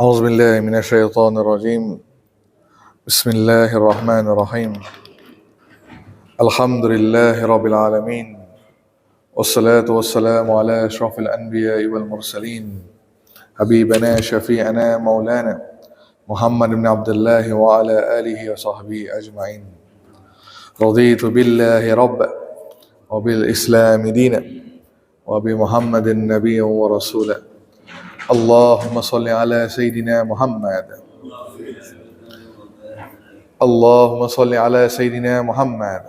أعوذ بالله من الشيطان الرجيم. بسم الله الرحمن الرحيم. الحمد لله رب العالمين، والصلاة والسلام على أشرف الأنبياء والمرسلين، حبيبنا شفيعنا مولانا محمد بن عبد الله وعلى آله وصحبه أجمعين. رضيت بالله ربا وبالإسلام دينا وبمحمد نبيا ورسولا. اللهم صل على سيدنا محمد. اللهم صل على سيدنا محمد.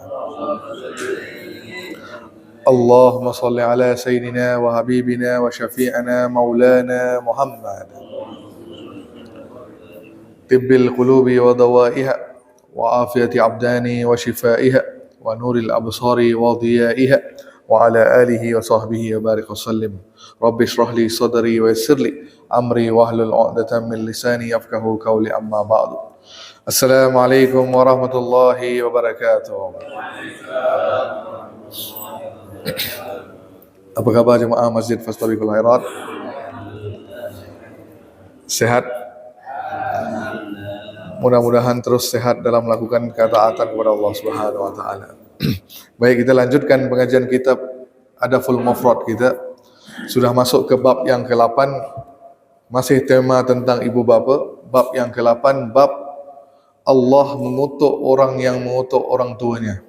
اللهم صل على سيدنا وحبيبنا وشفيعنا مولانا محمد. طب القلوب ودوائها وعافية أبدان وشفائها ونور الأبصار وضيائها وعلى آله وصحبه وبارك وسلم. رب اشرح لي صدري ويسر لي أمري واحلل عقدة من لساني يفقهوا قولي. أما بعد. Assalamualaikum warahmatullahi wabarakatuh. Apa khabar jemaah Masjid Fastabiqul Khairat? Sehat? Mudah-mudahan terus sehat dalam melakukan ketaatan kepada Allah Subhanahu wa taala. Baik, kita lanjutkan pengajian kitab Adabul Mufrad kita. Sudah masuk ke bab yang ke-8. Masih tema tentang ibu bapa. Bab yang ke-8, bab Allah mengutuk orang yang mengutuk orang tuanya.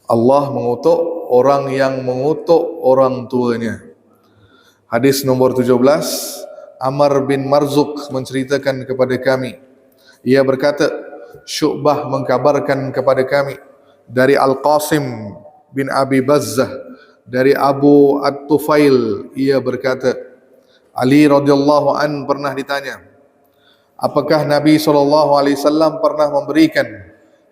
Allah mengutuk orang yang mengutuk orang tuanya. Hadis nomor 17, Amr bin Marzuk menceritakan kepada kami. Ia berkata, Syu'bah mengkabarkan kepada kami dari Al-Qasim bin Abi Bazzah dari Abu At-Tufail. Ia berkata, Ali radhiyallahu an pernah ditanya, apakah Nabi SAW pernah memberikan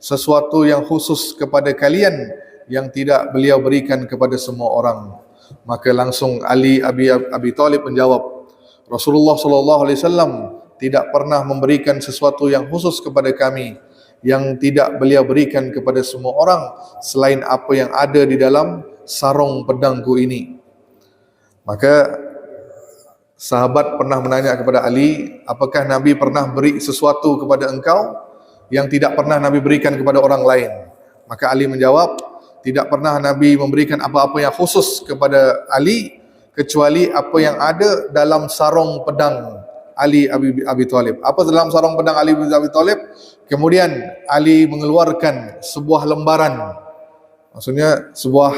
sesuatu yang khusus kepada kalian yang tidak beliau berikan kepada semua orang? Maka langsung Ali Abi Thalib menjawab, Rasulullah SAW tidak pernah memberikan sesuatu yang khusus kepada kami yang tidak beliau berikan kepada semua orang selain apa yang ada di dalam sarung pedangku ini. Maka sahabat pernah menanya kepada Ali, apakah Nabi pernah beri sesuatu kepada engkau yang tidak pernah Nabi berikan kepada orang lain? Maka Ali menjawab, tidak pernah Nabi memberikan apa-apa yang khusus kepada Ali kecuali apa yang ada dalam sarung pedang Ali Abi Thalib. Apa dalam sarung pedang Ali Abi Thalib? Kemudian Ali mengeluarkan sebuah lembaran, maksudnya sebuah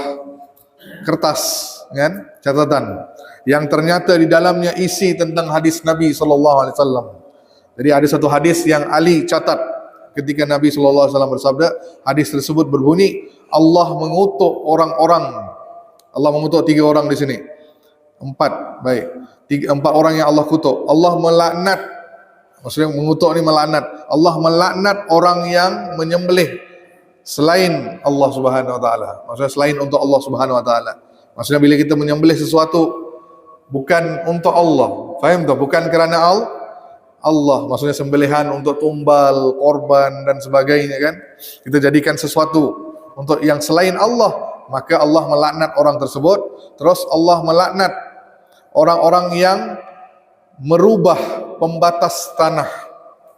kertas, kan, catatan, yang ternyata di dalamnya isi tentang hadis Nabi SAW. Jadi ada satu hadis yang Ali catat ketika Nabi SAW bersabda. Hadis tersebut berbunyi, Allah mengutuk orang-orang. Allah mengutuk 3 orang di sini. 4, baik. 4 orang yang Allah kutuk. Allah melaknat, maksudnya mengutuk ni melaknat. Allah melaknat orang yang menyembelih selain Allah Subhanahu wa taala. Maksudnya selain untuk Allah Subhanahu wa taala. Maksudnya bila kita menyembelih sesuatu bukan untuk Allah, faham tak? Bukan kerana Allah, maksudnya sembelihan untuk tumbal, korban dan sebagainya, kan? Kita jadikan sesuatu untuk yang selain Allah, maka Allah melaknat orang tersebut. Terus Allah melaknat orang-orang yang merubah pembatas tanah,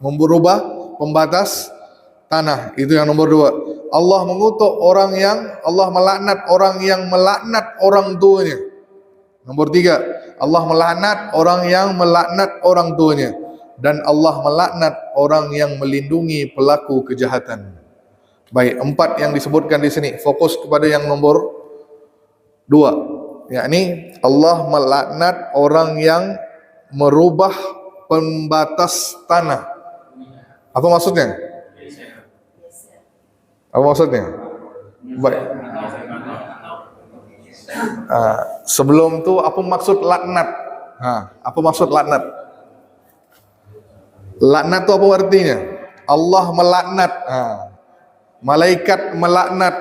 merubah pembatas tanah. Itu yang nomor 2. Allah mengutuk orang yang, Allah melaknat orang yang melaknat orang tuanya. Nomor 3, Allah melaknat orang yang melaknat orang tuanya. Dan Allah melaknat orang yang melindungi pelaku kejahatan. Baik, 4 yang disebutkan di sini. Fokus kepada yang nomor 2, yakni Allah melaknat orang yang merubah pembatas tanah. Apa maksudnya? Apa maksudnya? Baik. Sebelum tu apa maksud laknat? Apa maksud laknat? Laknat tu apa artinya? Allah melaknat. Malaikat melaknat.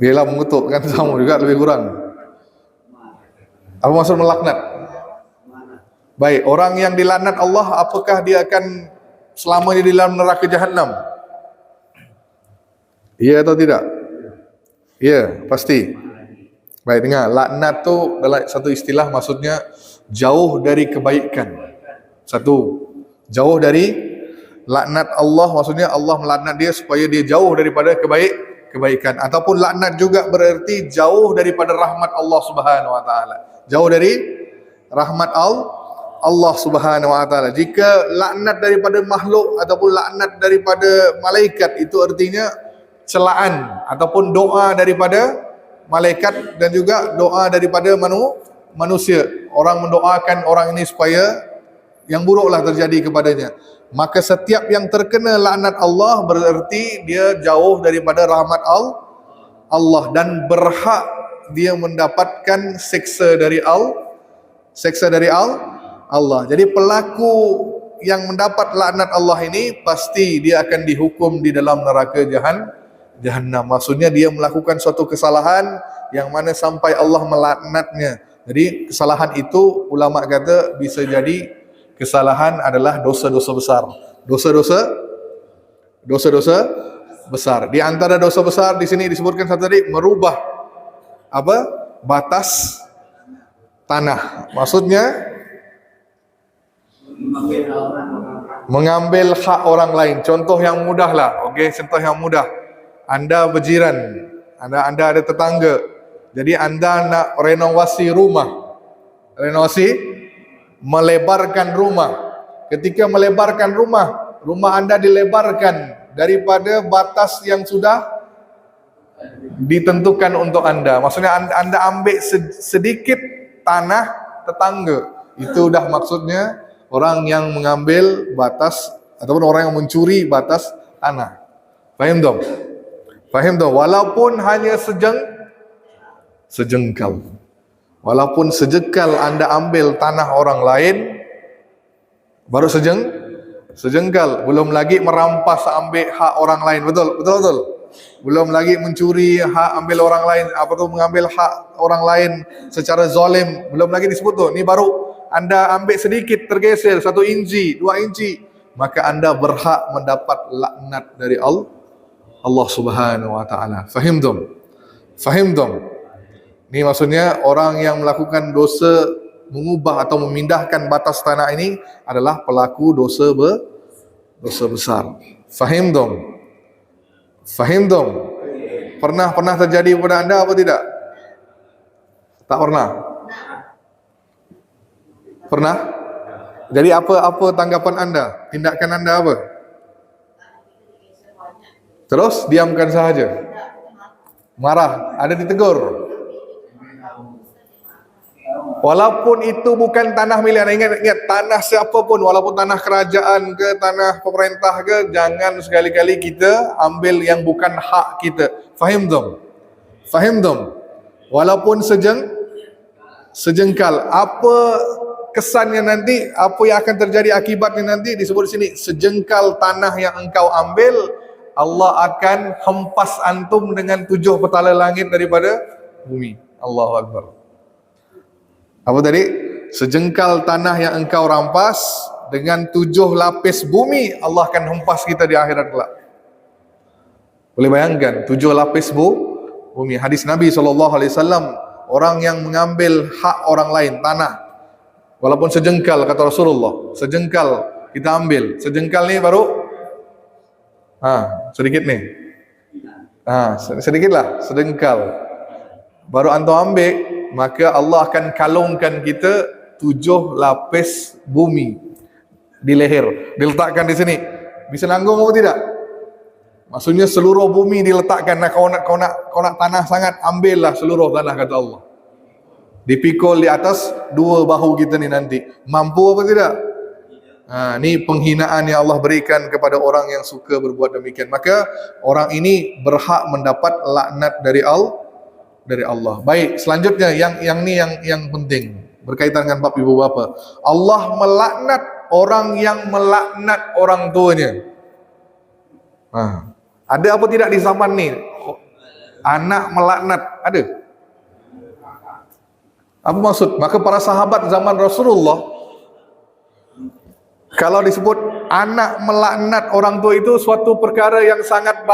Bila mengutuk kan sama juga, lebih kurang. Apa maksud melaknat? Baik, orang yang dilaknat Allah, apakah dia akan selamanya di dalam neraka Jahannam? Ya atau tidak? Ya, pasti. Baik, dengar. Laknat tu dalam satu istilah maksudnya jauh dari kebaikan. Satu, jauh dari laknat Allah, maksudnya Allah melaknat dia supaya dia jauh daripada kebaikan. Ataupun laknat juga berarti jauh daripada rahmat Allah Subhanahu wa taala. Jauh dari rahmat Allah Subhanahu wa taala. Jika laknat daripada makhluk ataupun laknat daripada malaikat, itu artinya celaan ataupun doa daripada malaikat dan juga doa daripada manusia. Orang mendoakan orang ini supaya yang buruklah terjadi kepadanya. Maka setiap yang terkena laknat Allah berarti dia jauh daripada rahmat Allah dan berhak dia mendapatkan seksa dari Allah. Jadi pelaku yang mendapat laknat Allah ini pasti dia akan dihukum di dalam neraka Jahannam. Maksudnya dia melakukan suatu kesalahan yang mana sampai Allah melaknatnya. Jadi kesalahan itu ulama kata bisa jadi kesalahan adalah dosa-dosa besar. Dosa-dosa besar. Di antara dosa besar di sini disebutkan satu tadi merubah batas tanah. Maksudnya mengambil hak orang lain. Contoh yang mudah lah. Okey, contoh yang mudah. Anda berjiran, anda ada tetangga. Jadi anda nak renovasi rumah. Melebarkan rumah. Ketika melebarkan rumah anda dilebarkan daripada batas yang sudah ditentukan untuk anda. Maksudnya anda ambil sedikit tanah tetangga. Itu dah maksudnya orang yang mengambil batas ataupun orang yang mencuri batas tanah. Faham tak? Walaupun hanya sejengkal. Walaupun sejengkal anda ambil tanah orang lain, baru sejengkal, belum lagi merampas ambil hak orang lain. Betul. Belum lagi mencuri hak ambil orang lain, mengambil hak orang lain secara zalim, belum lagi disebut tu. Ni baru anda ambil sedikit tergeser 1 inci, 2 inci, maka anda berhak mendapat laknat dari Allah Subhanahu wa taala. Fahim dong? Ini maksudnya orang yang melakukan dosa mengubah atau memindahkan batas tanah ini adalah pelaku dosa besar. Fahim dong? Pernah terjadi kepada anda apa tidak? Tak pernah. Pernah? Jadi apa tanggapan anda? Tindakan anda apa? Terus diamkan sahaja. Marah, ada ditegur. Walaupun itu bukan tanah milik anda, ingat tanah siapa pun, walaupun tanah kerajaan ke, tanah pemerintah ke, jangan sekali-kali kita ambil yang bukan hak kita. Fahim dong? Walaupun sejengkal, apa kesannya nanti, apa yang akan terjadi akibatnya nanti disebut di sini, sejengkal tanah yang engkau ambil, Allah akan hempas antum dengan 7 petala langit daripada bumi. Allahu Akbar. Apa tadi? Sejengkal tanah yang engkau rampas dengan 7 lapis bumi, Allah akan hempas kita di akhirat kelak. Boleh bayangkan 7 lapis bumi. Hadis Nabi SAW, orang yang mengambil hak orang lain, tanah, walaupun sejengkal, kata Rasulullah, sejengkal kita ambil. Sejengkal ni baru sedikit nih. Sedikitlah, sedengkal. Baru antum ambil, maka Allah akan kalungkan kita 7 lapis bumi di leher, diletakkan di sini. Bisa nanggung atau tidak? Maksudnya seluruh bumi diletakkan. Kau nak tanah sangat, ambillah seluruh tanah, kata Allah. Dipikul di atas 2 bahu kita ni nanti. Mampu apa tidak? Ni penghinaan yang Allah berikan kepada orang yang suka berbuat demikian. Maka orang ini berhak mendapat laknat dari Allah. Baik, selanjutnya yang penting berkaitan dengan bab ibu bapa. Allah melaknat orang yang melaknat orang tuanya. Ada apa tidak di zaman ni? Anak melaknat, ada? Apa maksud? Maka para sahabat zaman Rasulullah, kalau disebut anak melaknat orang tua, itu suatu perkara yang sangat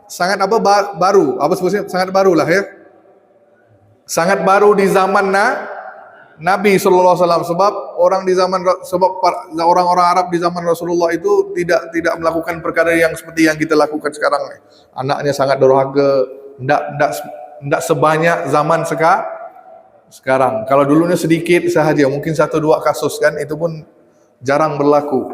sangat apa baru, apa sebutnya sangat barulah ya. Sangat baru di zaman Nabi sallallahu alaihi wasallam, sebab orang-orang Arab di zaman Rasulullah itu tidak melakukan perkara yang seperti yang kita lakukan sekarang ni. Anaknya sangat durhaka, tidak sebanyak zaman sekarang. Kalau dulunya sedikit sahaja, mungkin 1-2 kasus kan, itu pun jarang berlaku.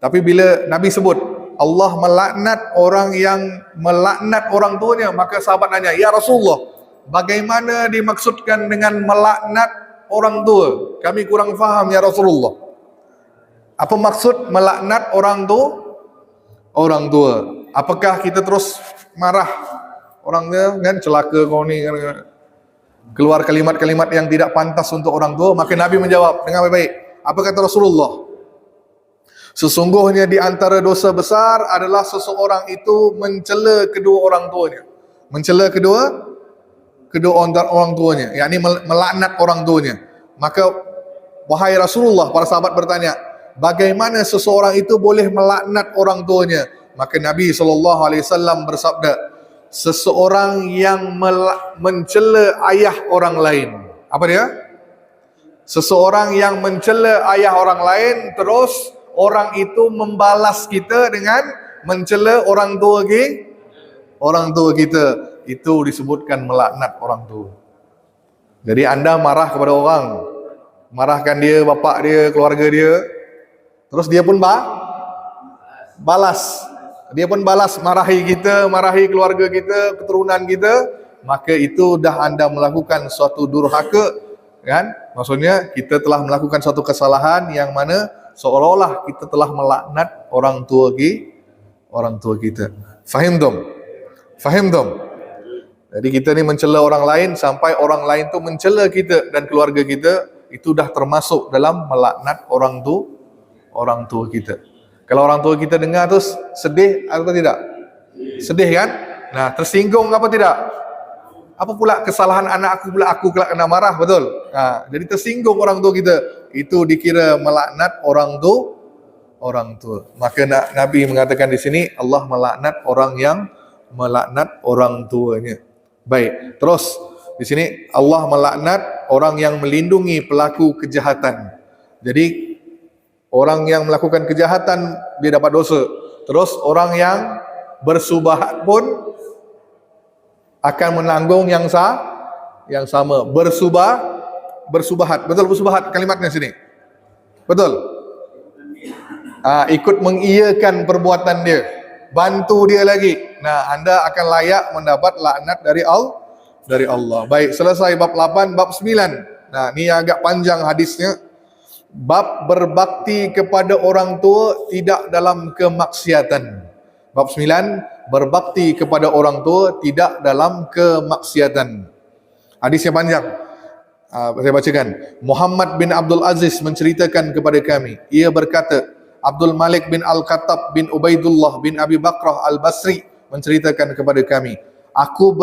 Tapi bila Nabi sebut Allah melaknat orang yang melaknat orang tuanya, maka sahabat nanya, "Ya Rasulullah, bagaimana dimaksudkan dengan melaknat orang tua? Kami kurang faham ya Rasulullah. Apa maksud melaknat orang tua? Apakah kita terus marah orangnya kan, celaka kau ni kan, keluar kalimat-kalimat yang tidak pantas untuk orang tua?" Maka Nabi menjawab dengan baik-baik. Apa kata Rasulullah? Sesungguhnya di antara dosa besar adalah seseorang itu mencela kedua orang tuanya. Mencela kedua orang tuanya, yakni melaknat orang tuanya. Maka wahai Rasulullah, para sahabat bertanya, bagaimana seseorang itu boleh melaknat orang tuanya? Maka Nabi SAW bersabda, seseorang yang mencela ayah orang lain. Apa dia? Seseorang yang mencela ayah orang lain, terus orang itu membalas kita dengan mencela orang tua kita, itu disebutkan melaknat orang tua. Jadi anda marah kepada orang, marahkan dia, bapak dia, keluarga dia, terus dia pun balas. Dia pun balas marahi kita, marahi keluarga kita, keturunan kita, maka itu dah anda melakukan suatu durhaka, kan? Maksudnya kita telah melakukan suatu kesalahan yang mana seolah-olah kita telah melaknat orang tua kita. Fahim dom? Jadi kita ni mencela orang lain sampai orang lain tu mencela kita dan keluarga kita, itu dah termasuk dalam melaknat orang tua kita. Kalau orang tua kita dengar tu sedih atau tidak? Sedih kan? Nah, tersinggung apa tidak? Apa pula kesalahan anak aku pula aku kena marah, betul? Nah, jadi tersinggung orang tua kita, itu dikira melaknat orang tua. Maka Nabi mengatakan di sini Allah melaknat orang yang melaknat orang tuanya. Baik, terus di sini Allah melaknat orang yang melindungi pelaku kejahatan. Jadi orang yang melakukan kejahatan dia dapat dosa. Terus orang yang bersubahat pun akan menanggung yang sama. Bersubahat. Betul bersubahat kalimatnya sini? Betul? Ikut mengiyakan perbuatan dia, bantu dia lagi. Nah, anda akan layak mendapat laknat dari Allah. Baik, selesai bab 8, bab 9. Nah, ni agak panjang hadisnya. Bab berbakti kepada orang tua tidak dalam kemaksiatan. Bab 9, berbakti kepada orang tua tidak dalam kemaksiatan. Hadisnya panjang. Saya bacakan. Muhammad bin Abdul Aziz menceritakan kepada kami. Ia berkata, Abdul Malik bin Al-Khattab bin Ubaidullah bin Abi Bakrah Al-Basri menceritakan kepada kami, aku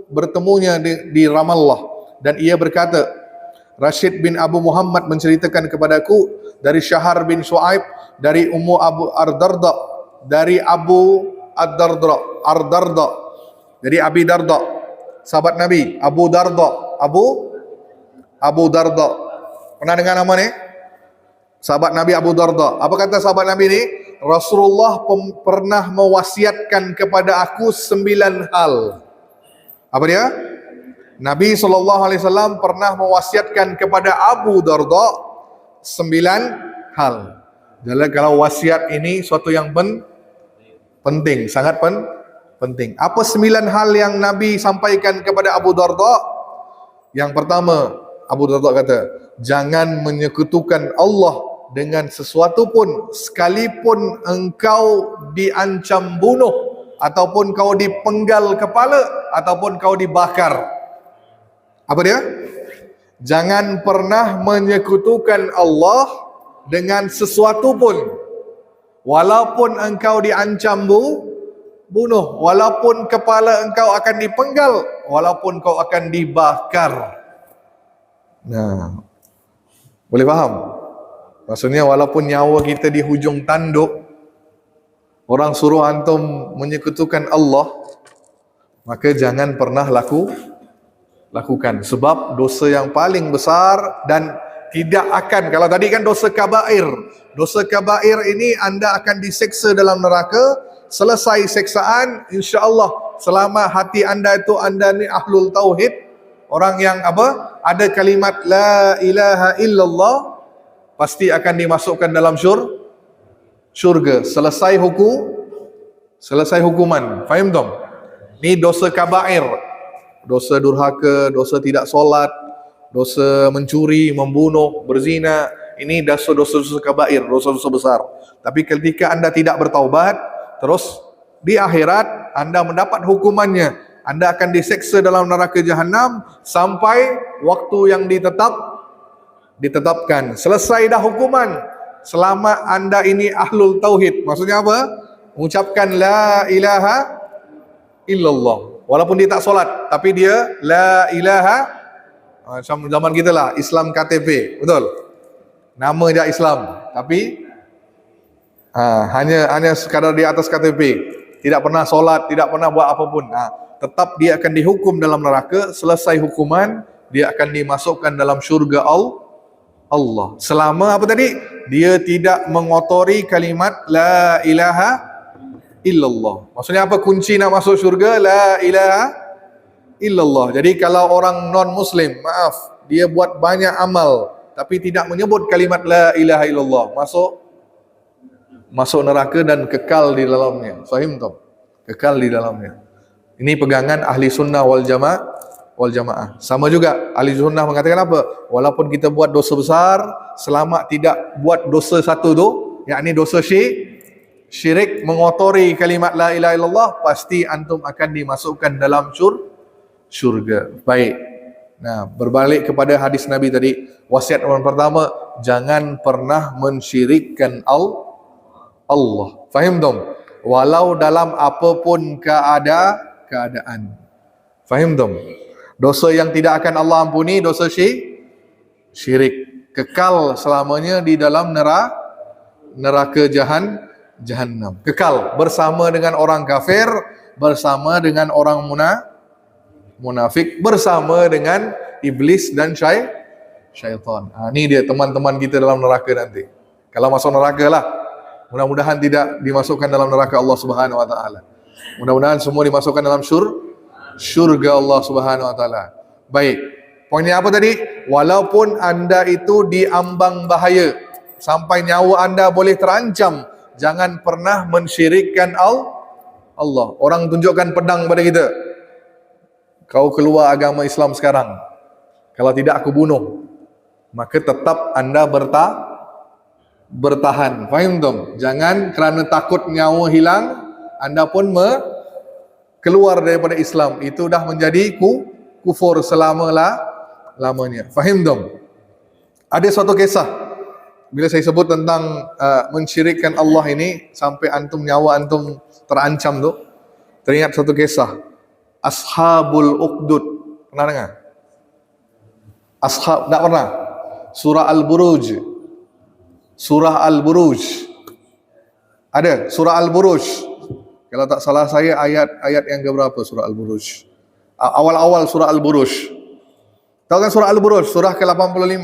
bertemunya di Ramallah, dan ia berkata, Rashid bin Abu Muhammad menceritakan kepadaku dari Syahar bin Shu'aib dari Ummu Abu Ardarda, dari Abu Ardarda, dari Abi Darda, sahabat Nabi, Abu Darda. Pernah dengar nama ni? Sahabat Nabi Abu Darda. Apa kata sahabat Nabi ni? Rasulullah pernah mewasiatkan kepada aku 9 hal. Apa dia? Nabi SAW pernah mewasiatkan kepada Abu Darda 9 hal. Jadi kalau wasiat ini suatu yang penting, sangat penting. Apa 9 hal yang Nabi sampaikan kepada Abu Darda? Yang pertama, Abu Darda kata, jangan menyekutukan Allah dengan sesuatu pun, sekalipun engkau diancam bunuh, ataupun kau dipenggal kepala, ataupun kau dibakar. Apa dia? Jangan pernah menyekutukan Allah dengan sesuatu pun, walaupun engkau diancam bunuh, walaupun kepala engkau akan dipenggal, walaupun kau akan dibakar. Nah, boleh faham? Maksudnya walaupun nyawa kita di hujung tanduk, orang suruh antum menyekutukan Allah, maka jangan pernah lakukan. Sebab dosa yang paling besar dan tidak akan, kalau tadi kan dosa kabair. Dosa kabair ini anda akan diseksa dalam neraka. Selesai seksaan, insya-Allah selama hati anda itu anda ni ahlul tauhid, orang yang apa? Ada kalimat la ilaha illallah, pasti akan dimasukkan dalam syurga. Selesai hukuman. Faham tak? Ni dosa kabair. Dosa durhaka, dosa tidak solat, dosa mencuri, membunuh, berzina. Ini dosa-dosa kabair, dosa-dosa besar. Tapi ketika anda tidak bertaubat, terus di akhirat anda mendapat hukumannya. Anda akan diseksa dalam neraka jahanam sampai waktu yang ditetapkan. Selesai dah hukuman. Selama anda ini ahlul tauhid. Maksudnya apa? Mengucapkan la ilaha illallah. Walaupun dia tak solat, tapi dia la ilaha, macam zaman kita lah, Islam KTP. Betul? Nama dia Islam, tapi hanya sekadar di atas KTP, tidak pernah solat, tidak pernah buat apapun. Tetap dia akan dihukum dalam neraka. Selesai hukuman, dia akan dimasukkan dalam syurga Allah. Selama apa tadi? Dia tidak mengotori kalimat la ilaha illallah. Maksudnya apa kunci nak masuk syurga? La ilaha illallah. Jadi kalau orang non muslim, maaf, dia buat banyak amal tapi tidak menyebut kalimat la ilaha illallah, masuk neraka dan kekal di dalamnya. Faham tak? Kekal di dalamnya. Ini pegangan ahli sunnah wal jamaah. Sama juga ahli sunnah mengatakan apa? Walaupun kita buat dosa besar, selama tidak buat dosa satu tu, yakni dosa syirik, mengotori kalimat la ilaha illallah, pasti antum akan dimasukkan dalam syurga. Baik. Nah, berbalik kepada hadis Nabi tadi, wasiat yang pertama, jangan pernah mensyirikkan Allah. Faham dong? Walau dalam apapun keadaan. Faham dong? Dosa yang tidak akan Allah ampuni, dosa syirik. Kekal selamanya di dalam neraka jahannam. Kekal bersama dengan orang kafir, bersama dengan orang munafik, bersama dengan iblis dan syaitan. Ini dia teman-teman kita dalam neraka nanti. Kalau masuk neraka lah. Mudah-mudahan tidak dimasukkan dalam neraka Allah Subhanahu wa taala. Mudah-mudahan semua dimasukkan dalam syurga Allah Subhanahu wa taala. Baik. Poinnya apa tadi? Walaupun anda itu diambang bahaya, sampai nyawa anda boleh terancam, jangan pernah mensyirikkan Allah. Orang tunjukkan pedang pada kita. Kau keluar agama Islam sekarang. Kalau tidak aku bunuh. Maka tetap anda bertahan. Faham tak? Jangan kerana takut nyawa hilang, anda pun keluar daripada Islam. Itu dah menjadi kufur lamanya. Faham tak? Ada suatu kisah. Bila saya sebut tentang mensyirikkan Allah ini, sampai nyawa antum terancam tu, teringat satu kisah. Ashabul Uqdud. Pernah dengar? Tak pernah? Surah Al-Buruj. Ada? Surah Al-Buruj. Kalau tak salah saya, ayat yang keberapa surah Al-Buruj? Awal-awal surah Al-Buruj. Tahu kan surah Al-Buruj? Surah ke-85.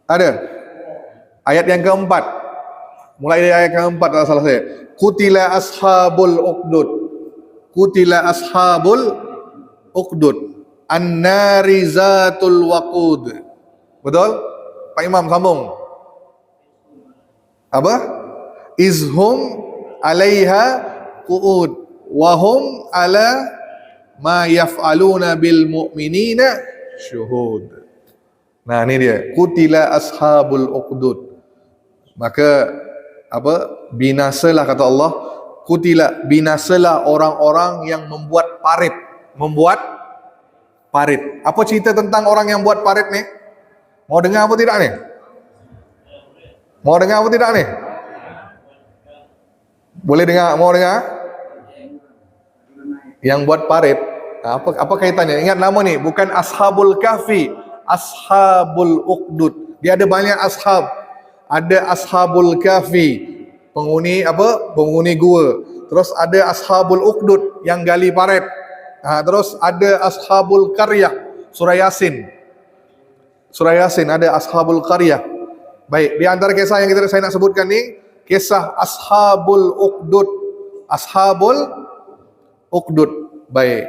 Ada? Ayat yang keempat. Mulai dari ayat keempat, tak salah saya. Qutila ashabul uqdud. Qutila ashabul uqdud. An-nari zatul waqud. Betul? Pak Imam sambung. Apa? Izhum alaiha qu'ud wa hum ala ma yaf'aluna bil mu'minina syuhud. Nah, ini dia. Qutila ashabul uqdud. Maka binasalah kata Allah. Qutila, binasalah orang-orang yang membuat parit. Apa cerita tentang orang yang buat parit ni? Mau dengar apa tidak ni? Boleh dengar? Mau dengar? Yang buat parit, apa kaitannya? Ingat nama ni, bukan Ashabul Kahfi, Ashabul Uqdud. Dia ada banyak ashab. Ada Ashabul Kahfi, penghuni gua. Terus ada ashabul ukhdud yang gali paret. Terus ada ashabul qaryah, surah Yasin. Surah Yasin ada ashabul qaryah. Baik, di antara kisah yang saya nak sebutkan ni, kisah ashabul ukhdud. Ashabul ukhdud. Baik.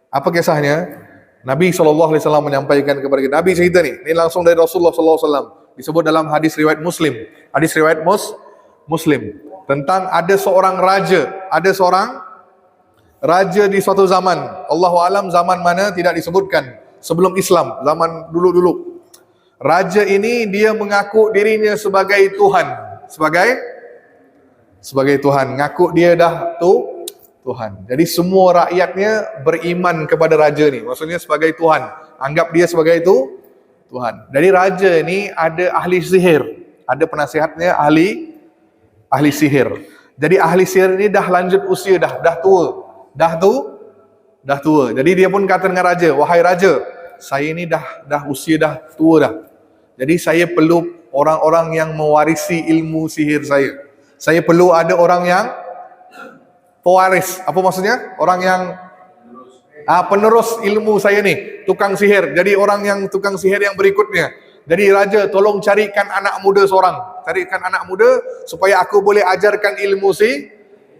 Apa kisahnya? Nabi SAW menyampaikan kepada kita. Nabi cerita ni. Ini langsung dari Rasulullah SAW. Disebut dalam hadis riwayat Muslim. Hadis riwayat Muslim. Tentang ada seorang raja. Ada seorang raja di suatu zaman. Allahu alam zaman mana tidak disebutkan. Sebelum Islam. Zaman dulu-dulu. Raja ini dia mengaku dirinya sebagai Tuhan. Sebagai Tuhan. Ngaku dia dah Tuhan. Jadi semua rakyatnya beriman kepada raja ni. Maksudnya sebagai Tuhan. Anggap dia sebagai itu Tuhan. Jadi raja ni ada ahli sihir. Ada penasihatnya ahli sihir. Jadi ahli sihir ni dah lanjut usia dah tua. Dah tua. Jadi dia pun kata dengan raja, "Wahai raja, saya ni dah usia dah tua dah. Jadi saya perlu orang-orang yang mewarisi ilmu sihir saya. Saya perlu ada orang yang pewaris." Apa maksudnya? Orang yang penerus ilmu saya ni, tukang sihir. Jadi orang yang tukang sihir yang berikutnya. Jadi raja, tolong carikan anak muda seorang. Carikan anak muda supaya aku boleh ajarkan ilmu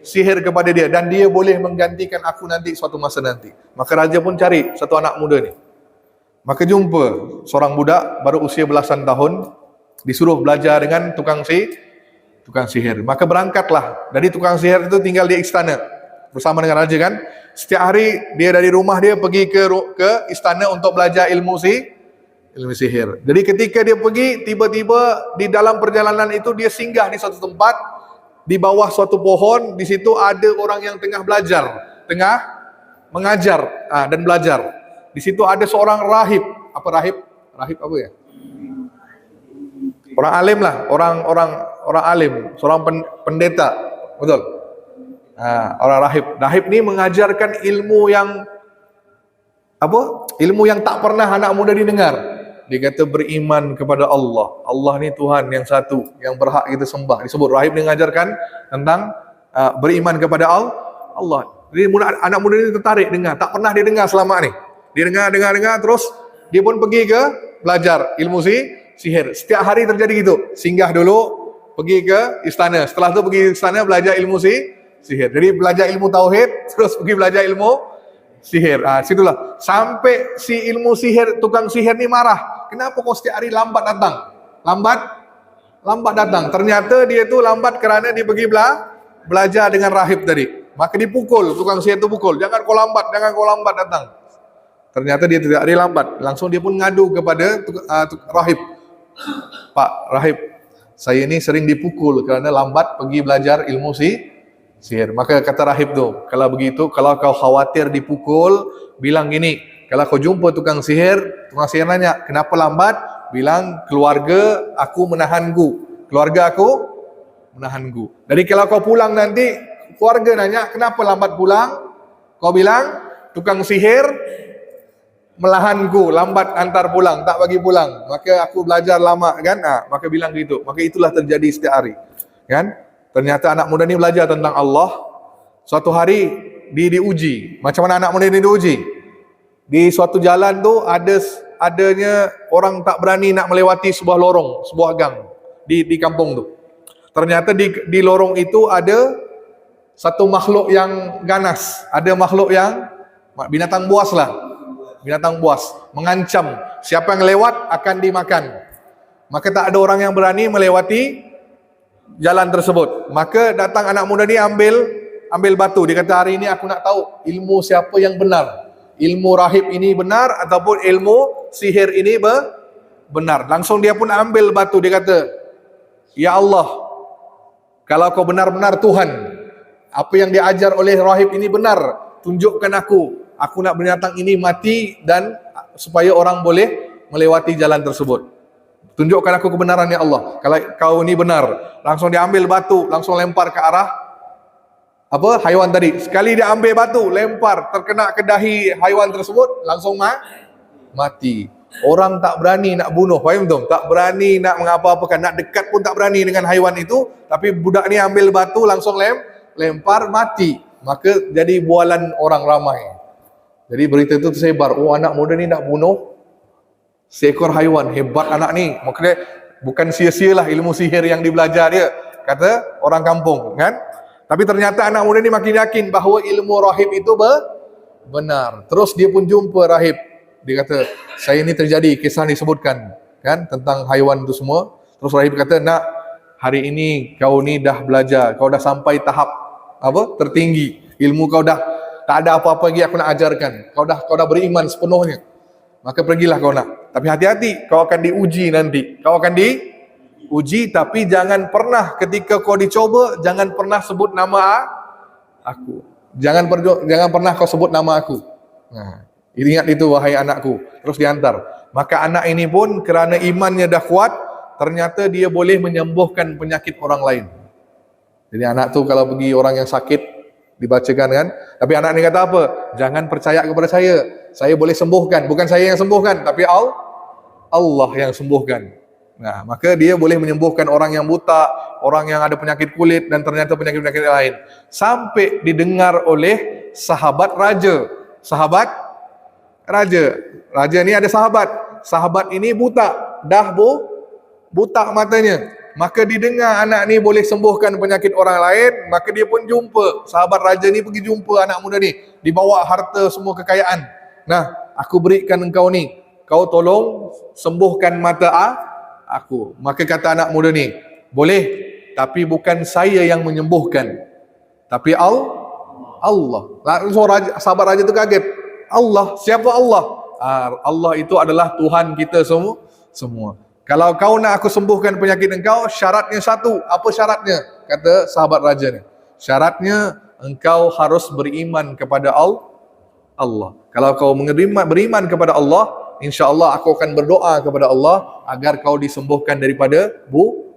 sihir kepada dia dan dia boleh menggantikan aku nanti suatu masa nanti. Maka raja pun cari satu anak muda ni. Maka jumpa seorang budak baru usia belasan tahun, disuruh belajar dengan tukang sihir. Maka berangkatlah. Dari tukang sihir itu tinggal di istana bersama dengan raja kan. Setiap hari dia dari rumah dia pergi ke istana untuk belajar ilmu sihir. Jadi ketika dia pergi, tiba-tiba di dalam perjalanan itu dia singgah di suatu tempat, di bawah suatu pohon. Di situ ada orang yang tengah belajar, tengah mengajar dan belajar. Di situ ada seorang rahib. Apa rahib? Rahib apa ya? Orang alim lah, orang alim, seorang pendeta, betul? Orang rahib. Rahib ni mengajarkan ilmu yang ilmu yang tak pernah anak muda didengar. Dia kata beriman kepada Allah. Allah ni Tuhan yang satu, yang berhak kita sembah. Disebut rahib ni mengajarkan tentang beriman kepada Allah. Jadi anak muda ni tertarik dengar, tak pernah dia dengar selama ni. Dia dengar terus dia pun pergi ke belajar ilmu sihir. Setiap hari terjadi gitu. Singgah dulu, pergi ke istana. Setelah tu pergi ke istana belajar ilmu sihir. Jadi belajar ilmu tauhid, terus pergi belajar ilmu sihir. Situlah. Sampai si ilmu sihir, tukang sihir ni marah. Kenapa kau setiap hari lambat datang? Lambat datang. Ternyata dia tu lambat kerana dia pergi belajar dengan rahib tadi. Maka dipukul, tukang sihir tu pukul. Jangan kau lambat datang. Ternyata dia tidak ada lambat. Langsung dia pun ngadu kepada rahib. Pak rahib, saya ni sering dipukul kerana lambat pergi belajar ilmu sihir. Maka kata rahib tu, kalau begitu, kalau kau khawatir dipukul, bilang gini, kalau kau jumpa tukang sihir nanya, kenapa lambat? Bilang, keluarga aku menahanku. Jadi kalau kau pulang nanti, keluarga nanya, kenapa lambat pulang? Kau bilang, tukang sihir melahanku, lambat antar pulang, tak bagi pulang. Maka aku belajar lama kan? Maka bilang gitu. Maka itulah terjadi setiap hari. Kan? Ternyata anak muda ni belajar tentang Allah. Suatu hari diuji. Macam mana anak muda ni diuji? Di suatu jalan tu adanya orang tak berani nak melewati sebuah lorong, sebuah gang di kampung tu. Ternyata di lorong itu ada satu makhluk yang ganas. Ada makhluk yang binatang buas lah. Binatang buas mengancam siapa yang lewat akan dimakan. Maka tak ada orang yang berani melewati jalan tersebut. Maka datang anak muda ni ambil batu. Dia kata, hari ini aku nak tahu ilmu siapa yang benar. Ilmu rahib ini benar ataupun ilmu sihir ini benar. Langsung dia pun ambil batu. Dia kata, ya Allah, kalau kau benar-benar Tuhan, apa yang diajar oleh rahib ini benar, tunjukkan aku. Aku nak binatang ini mati dan supaya orang boleh melewati jalan tersebut. Tunjukkan aku kebenaran ya Allah. Kalau kau ini benar. Langsung dia ambil batu, langsung lempar ke arah haiwan tadi. Sekali dia ambil batu, lempar, terkena ke dahi haiwan tersebut, langsung mati. Orang tak berani nak bunuh, faham tak? Tak berani nak mengapa-apakan, nak dekat pun tak berani dengan haiwan itu. Tapi budak ni ambil batu, langsung lempar, mati. Maka jadi bualan orang ramai. Jadi berita itu tersebar, oh anak muda ni nak bunuh seekor haiwan, hebat anak ni. Makanya bukan sia-sialah ilmu sihir yang dibelajar dia, kata orang kampung kan. Tapi ternyata anak muda ni makin yakin bahawa ilmu rahib itu benar. Terus dia pun jumpa rahib. Dia kata, saya ni terjadi kisah disebutkan kan tentang haiwan itu semua. Terus rahib kata, nak, hari ini kau ni dah belajar, kau dah sampai tahap tertinggi, ilmu kau dah tak ada apa-apa lagi aku nak ajarkan. Kau dah beriman sepenuhnya. Maka pergilah kau nak. Tapi hati-hati, kau akan diuji nanti. Kau akan diuji, tapi jangan pernah ketika kau dicoba, jangan pernah sebut nama aku. Jangan pernah kau sebut nama aku. Nah, ingat itu wahai anakku. Terus dihantar. Maka anak ini pun kerana imannya dah kuat, ternyata dia boleh menyembuhkan penyakit orang lain. Jadi anak tu kalau pergi orang yang sakit, dibacakan kan. Tapi anak ni kata apa? Jangan percaya kepada saya boleh sembuhkan. Bukan saya yang sembuhkan, tapi Allah yang sembuhkan. Nah, maka dia boleh menyembuhkan orang yang buta, orang yang ada penyakit kulit, dan ternyata penyakit-penyakit lain. Sampai didengar oleh sahabat raja. Sahabat raja. Raja ni ada sahabat. Sahabat ini buta. Dah buta matanya. Maka didengar anak ni boleh sembuhkan penyakit orang lain, maka dia pun jumpa. Sahabat raja ni pergi jumpa anak muda ni. Dibawa harta semua kekayaan. Nah, aku berikan engkau ni. Kau tolong sembuhkan mata aku. Maka kata anak muda ni, boleh, tapi bukan saya yang menyembuhkan, tapi Allah. Langsung sahabat raja tu kaget. Allah, siapa Allah? Allah itu adalah Tuhan kita semua. Kalau kau nak aku sembuhkan penyakit engkau, syaratnya satu. Apa syaratnya? Kata sahabat raja ni. Syaratnya engkau harus beriman kepada Allah. Kalau kau beriman kepada Allah, insya-Allah aku akan berdoa kepada Allah agar kau disembuhkan daripada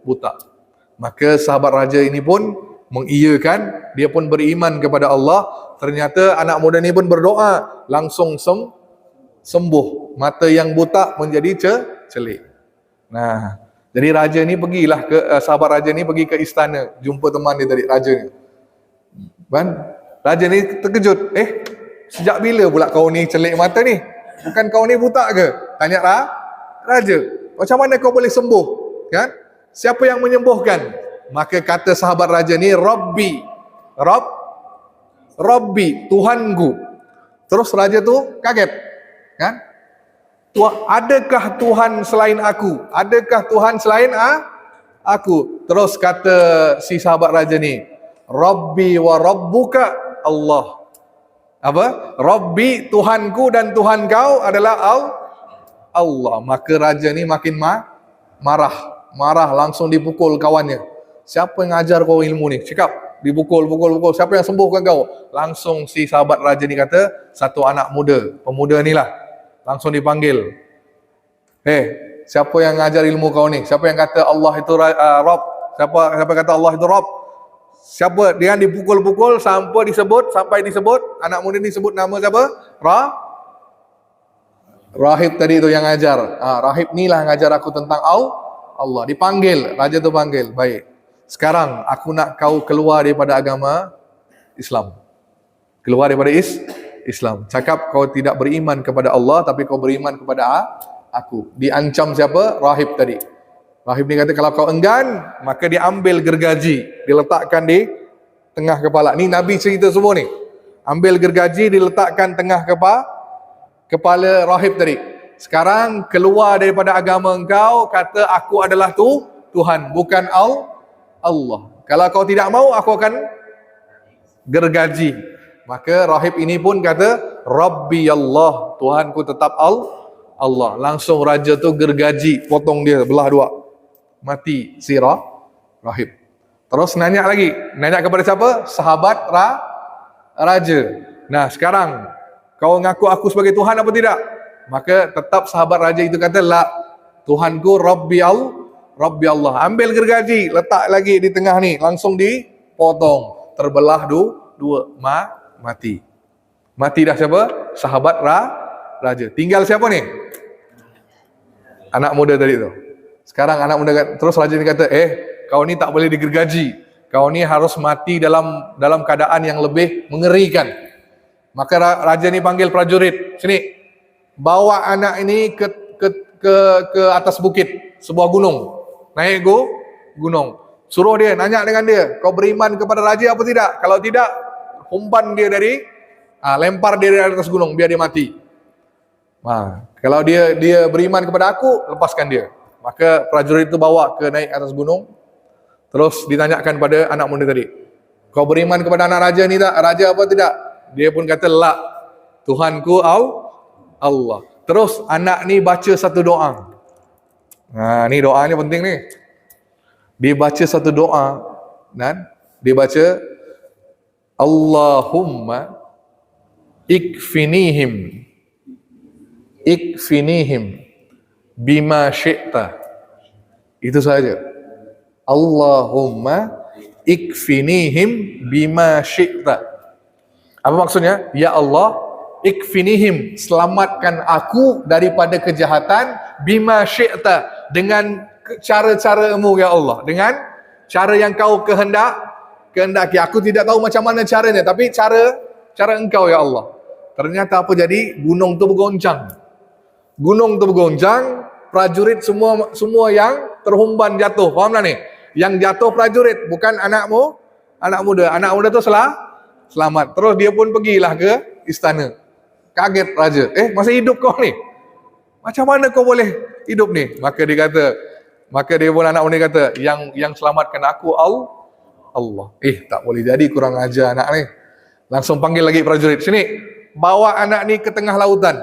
buta. Maka sahabat raja ini pun mengiyakan, dia pun beriman kepada Allah. Ternyata anak muda ni pun berdoa, langsung sembuh. Mata yang buta menjadi celik. Nah, jadi raja ni pergilah sahabat raja ni pergi ke istana, jumpa teman dia tadi, raja ni. Raja ni terkejut. Sejak bila pula kau ni celik mata ni? Bukan kau ni buta ke? Tanya raja. Macam mana kau boleh sembuh? Kan? Siapa yang menyembuhkan? Maka kata sahabat raja ni, Rabbi, Tuhanku. Terus raja tu kaget. Kan? Adakah Tuhan selain aku? Adakah Tuhan selain aku? Terus kata si sahabat raja ni, Rabbi wa Rabbuka Allah. Apa? Rabbi, Tuhanku dan Tuhan kau adalah Allah. Maka raja ni makin marah, langsung dipukul kawannya. Siapa yang ajar kau ilmu ni? Cakap, dipukul. Siapa yang sembuhkan kau? Langsung si sahabat raja ni kata, satu anak muda, pemuda ni lah. Langsung dipanggil. Siapa yang ngajar ilmu kau ni? Siapa yang kata Allah itu Rabb? Siapa kata Allah itu Rabb? Siapa? Dia dipukul-pukul sampai disebut anak muda ni sebut nama siapa? Rahib tadi tu yang ngajar. Rahib ni lah ngajar aku tentang Allah. Dipanggil, raja tu panggil. Baik. Sekarang aku nak kau keluar daripada agama Islam. Keluar daripada Islam. Cakap kau tidak beriman kepada Allah, tapi kau beriman kepada aku. Diancam siapa? Rahib tadi. Rahib ni kata kalau kau enggan, maka dia ambil gergaji, diletakkan di tengah kepala. Ni Nabi cerita semua ni. Ambil gergaji, diletakkan tengah kepala rahib tadi. Sekarang keluar daripada agama engkau, kata aku adalah Tuhan, bukan Allah. Kalau kau tidak mau, aku akan gergaji. Maka rahib ini pun kata, Rabbi Allah, Tuhanku tetap Allah. Langsung raja tu gergaji, potong dia belah dua. Mati si rahib. Terus nanya kepada siapa? Sahabat raja. Nah, sekarang kau ngaku aku sebagai Tuhan apa tidak? Maka tetap sahabat raja itu kata, la, Tuhanku Rabbi Allah. Ambil gergaji, letak lagi di tengah ni, langsung dipotong, terbelah dua. Mati dah siapa? Sahabat raja. Tinggal siapa ni? Anak muda tadi tu. Sekarang anak muda, terus raja ni kata, kau ni tak boleh digergaji. kau ni harus mati dalam keadaan yang lebih mengerikan. Maka raja ni panggil prajurit, sini, bawa anak ini ke atas bukit, sebuah gunung. Naik gunung. Suruh dia, nanya dengan dia, kau beriman kepada raja apa tidak? Kalau tidak, humban dia lempar dia dari atas gunung, biar dia mati. Kalau dia beriman kepada aku, lepaskan dia. Maka prajurit itu bawa ke naik atas gunung. Terus ditanyakan pada anak muda tadi, kau beriman kepada anak raja ni tak? Raja apa tidak? Dia pun kata, la, Tuhanku Allah. Terus anak ni baca satu doa. Ni doanya penting ni. Dia baca satu doa, dan dia baca, Allahumma ikfinihim bima syi'ta. Itu saja. Allahumma ikfinihim bima syi'ta. Apa maksudnya? Ya Allah, ikfinihim, selamatkan aku daripada kejahatan, bima syi'ta, dengan cara-caramu ya Allah, dengan cara yang kau kehendaki. Aku tidak tahu macam mana caranya, tapi cara engkau ya Allah. Ternyata apa jadi? Gunung tu bergoncang. Prajurit semua yang terhumban jatuh. Faham tak ni? Yang jatuh prajurit, bukan anak muda. Anak muda tu selamat. Terus dia pun pergilah ke istana. Kaget raja. Masih hidup kau ni? Macam mana kau boleh hidup ni? Maka dia pun anak muda kata, yang selamatkan aku Allah. Tak boleh jadi, kurang ajar anak ni. Langsung panggil lagi prajurit. Sini, bawa anak ni ke tengah lautan.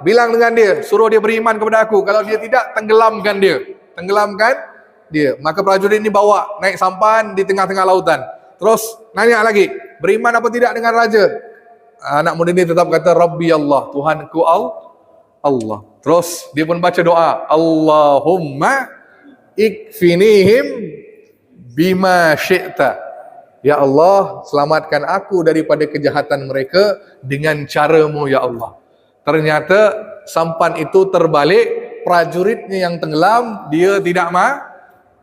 Bilang dengan dia, suruh dia beriman kepada aku. Kalau dia tidak, tenggelamkan dia. Maka prajurit ni bawa naik sampan di tengah-tengah lautan. Terus nanya lagi, beriman apa tidak dengan raja? Anak muda ni tetap kata, Rabbi Allah, Tuhanku Allah. Terus dia pun baca doa, Allahumma ikfinihim bima syi'ta. Ya Allah, selamatkan aku daripada kejahatan mereka dengan cara-Mu ya Allah. Ternyata sampan itu terbalik, prajuritnya yang tenggelam, dia tidak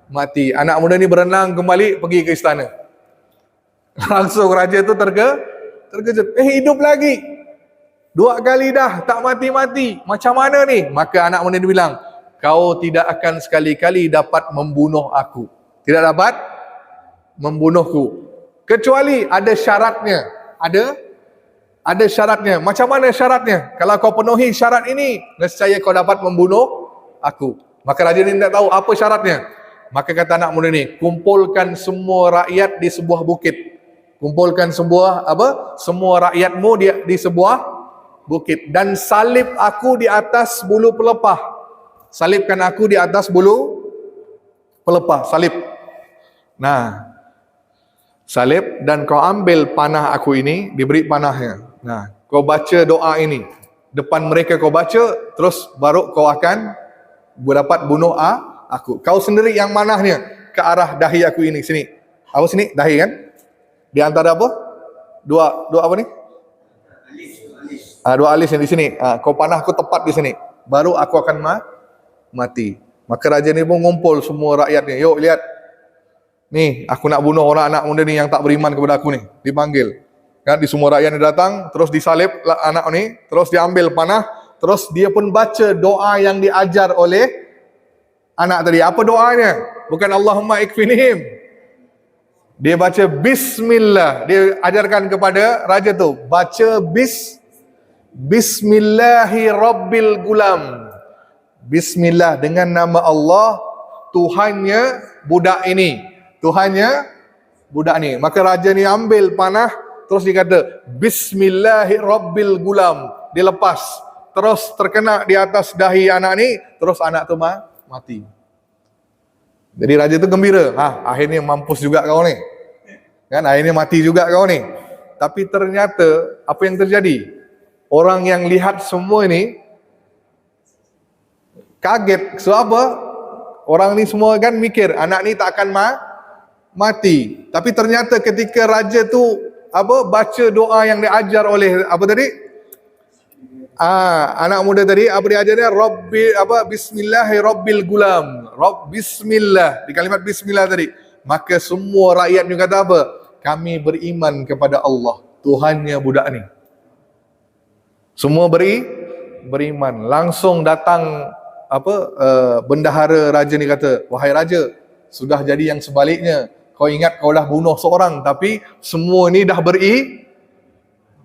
mati. Anak muda ni berenang kembali, pergi ke istana. Langsung raja itu terkejut. Hidup lagi. 2 kali dah, tak mati-mati. Macam mana ni? Maka anak muda ni bilang, kau tidak akan sekali-kali dapat membunuh aku. Tidak dapat membunuhku. Kecuali ada syaratnya. Ada syaratnya. Macam mana syaratnya? Kalau kau penuhi syarat ini, nescaya kau dapat membunuh aku. Maka raja ni tidak tahu apa syaratnya. Maka kata anak muda ni, kumpulkan semua rakyat di sebuah bukit. Kumpulkan semua rakyatmu di sebuah bukit. Dan salib aku di atas bulu pelepah. Salibkan aku di atas bulu pelepah. Salib. Salib, dan kau ambil panah aku ini, diberi panahnya. Kau baca doa ini. Depan mereka kau baca, terus baru kau akan dapat bunuh aku. Kau sendiri yang manahnya ke arah dahi aku ini. Sini. Apa sini? Dahi kan? Di antara apa? Dua apa ni? Dua alis yang di sini. Kau panah aku tepat di sini. Baru aku akan mati. Maka raja ni pun ngumpul semua rakyatnya. Yuk lihat. Ni, aku nak bunuh orang anak muda ni yang tak beriman kepada aku ni. Dipanggil. Kan, di semua rakyat ni datang, terus disalib anak ni, terus diambil panah, terus dia pun baca doa yang diajar oleh anak tadi. Apa doanya? Bukan Allahumma ikfinihim. Dia baca bismillah. Dia ajarkan kepada raja tu, baca bismillahi rabbil gulam. Bismillah, dengan nama Allah, Tuhannya budak ini. Maka raja ni ambil panah, terus dia kata bismillahirabbil gulam. Dia lepas, terus terkena di atas dahi anak ni, terus anak tu mati. Jadi raja tu gembira. Akhirnya mampus juga kau ni. Kan, akhirnya mati juga kau ni. Tapi ternyata apa yang terjadi? Orang yang lihat semua ini kaget. Sebab apa? Orang ni semua kan mikir anak ni tak akan mati. Tapi ternyata ketika raja tu baca doa yang diajar oleh apa tadi? Anak muda tadi, apa dia ajarnya? Bismillahirabbil gulam. Bismillah, di kalimat Bismillah tadi, maka semua rakyat ni kata apa? Kami beriman kepada Allah, Tuhannya budak ni. Semua beriman. Langsung datang bendahara raja ni kata, wahai raja, sudah jadi yang sebaliknya. Kau ingat kau dah bunuh seorang, tapi semua ni dah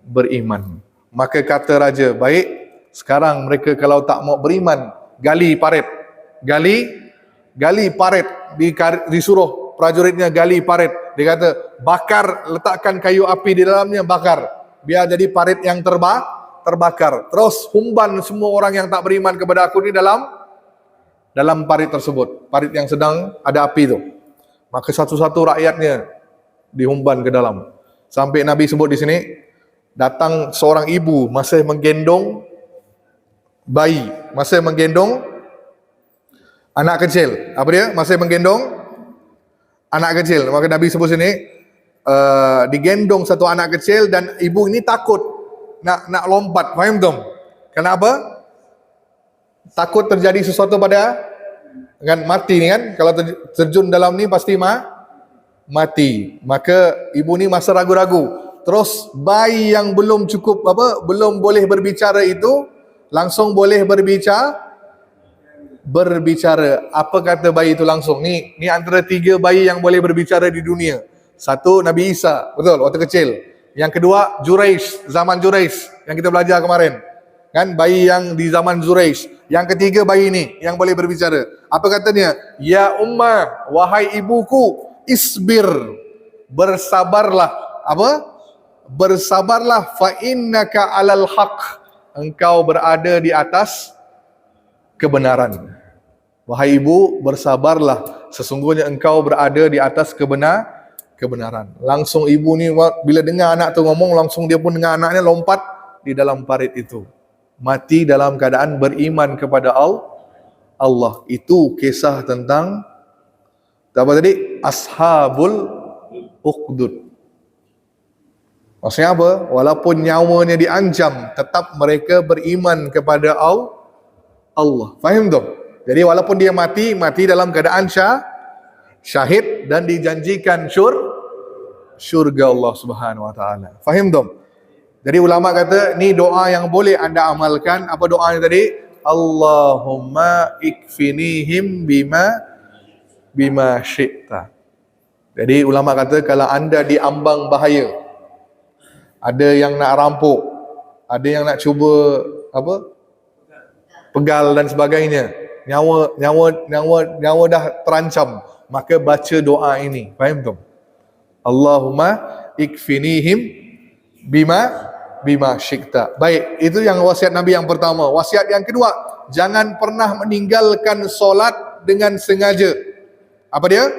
beriman. Maka kata raja, baik, sekarang mereka kalau tak mau beriman, gali parit. Gali parit, disuruh prajuritnya gali parit. Dia kata, bakar, letakkan kayu api di dalamnya, bakar. Biar jadi parit yang terbakar. Terus humban semua orang yang tak beriman kepada aku ni dalam parit tersebut. Parit yang sedang ada api tu. Maka satu-satu rakyatnya dihumban ke dalam. Sampai Nabi sebut di sini, datang seorang ibu masih menggendong bayi, masih menggendong anak kecil. Apa dia? Masih menggendong anak kecil. Maka Nabi sebut sini, digendong satu anak kecil dan ibu ini takut nak lompat. Faham tak? Kenapa? Takut terjadi sesuatu pada kan mati ni kan. Kalau terjun dalam ni pasti mati. Maka ibu ni masa ragu-ragu. Terus bayi yang belum boleh berbicara itu langsung boleh berbicara. Apa kata bayi itu langsung? Ni antara 3 bayi yang boleh berbicara di dunia. Satu Nabi Isa, betul, waktu kecil. Yang kedua zaman Juraish yang kita belajar kemarin. Kan bayi yang di zaman Juraish. Yang ketiga bayi ni yang boleh berbicara. Apa katanya? Ya ummah, wahai ibuku, isbir, bersabarlah. Apa? Bersabarlah, fa innaka alal haq, engkau berada di atas kebenaran. Wahai ibu, bersabarlah, sesungguhnya engkau berada di atas kebenaran. Langsung ibu ni bila dengar anak tu ngomong, langsung dia pun dengar anaknya lompat di dalam parit itu. Mati dalam keadaan beriman kepada Allah. Itu kisah tentang apa tadi? Ashabul Ukhdud. Maksudnya apa? Walaupun nyawanya diancam, tetap mereka beriman kepada Allah. Faham tak? Jadi walaupun dia mati dalam keadaan syahid dan dijanjikan syurga Allah Subhanahu wa taala. Faham tak? Jadi ulama kata ni doa yang boleh anda amalkan. Apa doanya tadi? Allahumma ikfinihim bima syi'ta. Jadi ulama kata kalau anda diambang bahaya, ada yang nak rampok, ada yang nak cuba pegal dan sebagainya, nyawa dah terancam, maka baca doa ini. Faham tak? Allahumma ikfinihim bima syi'ta. Baik, itu yang wasiat Nabi yang pertama. Wasiat yang kedua, jangan pernah meninggalkan solat dengan sengaja. Apa dia?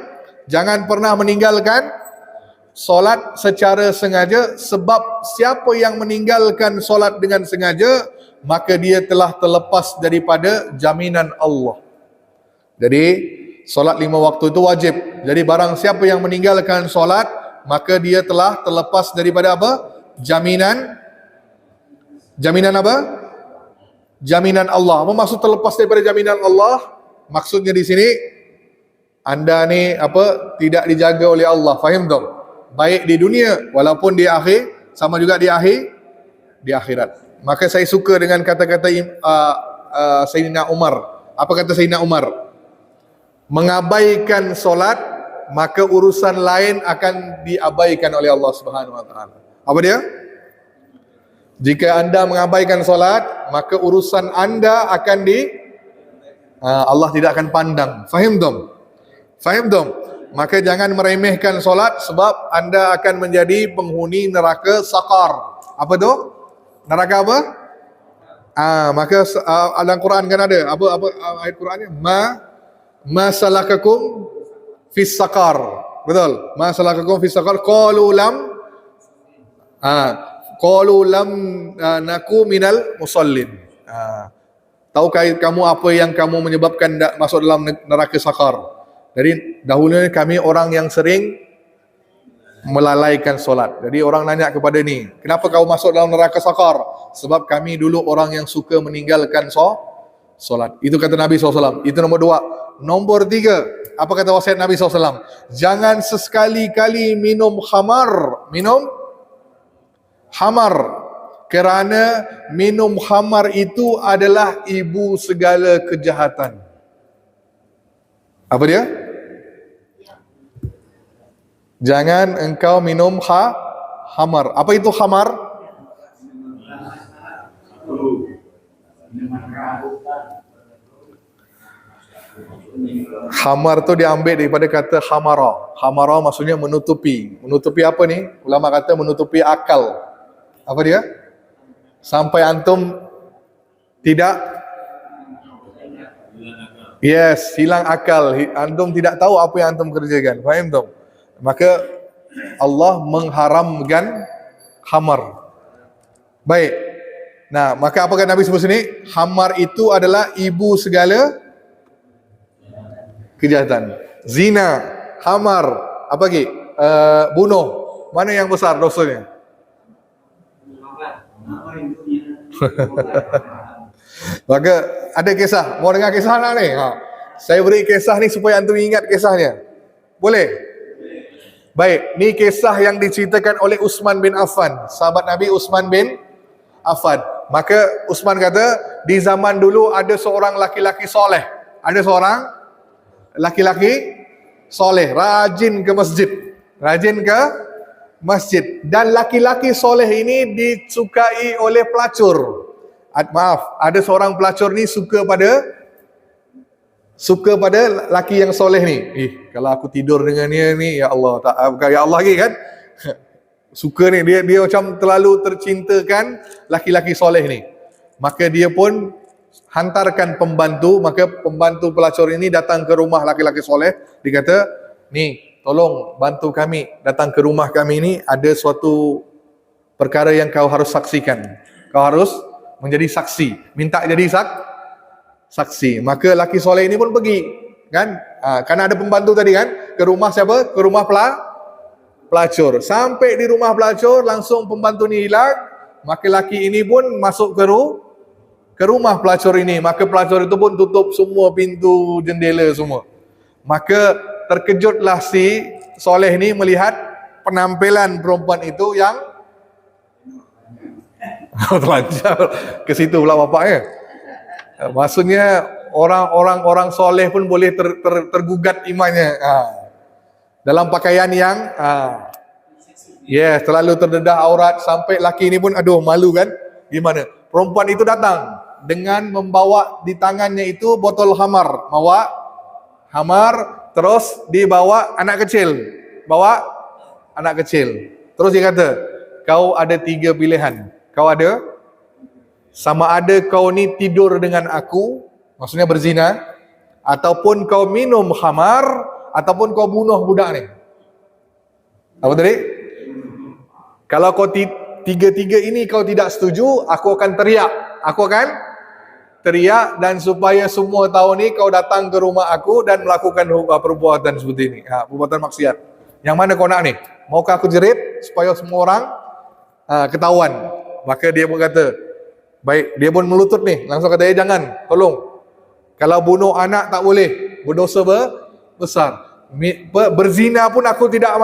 Jangan pernah meninggalkan solat secara sengaja, sebab siapa yang meninggalkan solat dengan sengaja, maka dia telah terlepas daripada jaminan Allah. Jadi solat 5 waktu itu wajib. Jadi barang siapa yang meninggalkan solat, maka dia telah terlepas daripada apa? Jaminan apa? Jaminan Allah. Apa maksud terlepas daripada jaminan Allah? Maksudnya di sini anda ni tidak dijaga oleh Allah. Faham tak? Baik di dunia walaupun di akhir, sama juga di akhirat. Maka saya suka dengan kata-kata Sayyidina Umar. Apa kata Sayyidina Umar? Mengabaikan solat, maka urusan lain akan diabaikan oleh Allah Subhanahu wa taala. Apa dia? Jika anda mengabaikan solat, maka urusan anda akan Allah tidak akan pandang. Faham tak? Maka jangan meremehkan solat, sebab anda akan menjadi penghuni neraka Saqar. Apa tu? Neraka apa? Maka dalam Quran kan ada apa ayat Qurannya? Ma salakakum fis saqar. Betul? Ma salakakum fis saqar? Qalu lam naku minal musallin. Tahukah kamu apa yang kamu menyebabkan masuk dalam neraka Saqar? Jadi dahulunya kami orang yang sering melalaikan solat. Jadi orang nanya kepada ni, kenapa kau masuk dalam neraka Saqar? Sebab kami dulu orang yang suka meninggalkan solat. Itu kata Nabi SAW. Itu nombor 2. Nombor 3, apa kata wasiat Nabi SAW? Jangan sesekali-kali minum khamar. Minum khamar. Kerana minum khamar itu adalah ibu segala kejahatan. Apa dia? Jangan engkau minum khamar. Apa itu khamar? Khamar tu diambil daripada kata khamara. Khamara maksudnya menutupi. Menutupi apa ni? Ulama kata menutupi akal. Apa dia? Sampai antum tidak, yes, hilang akal. Antum tidak tahu apa yang antum kerjakan. Faham tak? Maka Allah mengharamkan khamar. Baik. Nah, maka apa kata Nabi sebut sini? Khamar itu adalah ibu segala kejahatan. Zina, khamar, apa lagi? Bunuh. Mana yang besar dosanya? Maka ada kisah. Mau dengar kisah nak ni? Saya beri kisah ni supaya antum ingat kisahnya. Boleh? Baik, ni kisah yang diceritakan oleh Uthman bin Affan, sahabat Nabi Uthman bin Affan. Maka Uthman kata, di zaman dulu ada seorang laki-laki soleh. Ada seorang laki-laki soleh, rajin ke masjid. Rajin ke masjid. Dan laki-laki soleh ini disukai oleh pelacur. Maaf, ada seorang pelacur ni suka pada laki yang soleh ni. Kalau aku tidur dengan dia ni, ya Allah, tak, ya Allah lagi kan. Suka ni, dia macam terlalu tercintakan laki-laki soleh ni. Maka dia pun hantarkan pembantu. Maka pembantu pelacur ini datang ke rumah laki-laki soleh. Dia kata, ni tolong bantu kami datang ke rumah kami ni, ada suatu perkara yang kau harus saksikan. Kau harus menjadi saksi. Minta jadi saksi. Maka laki soleh ini pun pergi, kan? Karena ada pembantu tadi kan, ke rumah siapa? Ke rumah pelacur. Sampai di rumah pelacur, langsung pembantu ni hilang. Maka laki ini pun masuk ke rumah pelacur ini. Maka pelacur itu pun tutup semua pintu, jendela semua. Maka terkejutlah si soleh ni melihat penampilan perempuan itu yang terlanjur ke situ pula bapaknya. Maksudnya orang soleh pun boleh tergugat imannya. Dalam pakaian yang terlalu terdedah aurat, sampai laki ini pun aduh malu kan. Gimana? Perempuan itu datang dengan membawa di tangannya itu botol khamar. Bawa khamar, terus dibawa anak kecil. Bawa anak kecil. Terus dia kata, kau ada 3 pilihan. Kau ada, sama ada kau ni tidur dengan aku, maksudnya berzina, ataupun kau minum khamar, ataupun kau bunuh budak ni. Apa tadi? Kalau kau tiga-tiga ini kau tidak setuju, aku akan teriak. Aku akan teriak, dan supaya semua tahu ni kau datang ke rumah aku dan melakukan perbuatan seperti ini. Perbuatan maksiat. Yang mana kau nak ni? Maukah aku jerit supaya semua orang ketahuan? Maka dia pun kata, baik. Dia pun melutut ni. Langsung kata, jangan, tolong. Kalau bunuh anak tak boleh, berdosa besar. Berzina pun aku tidak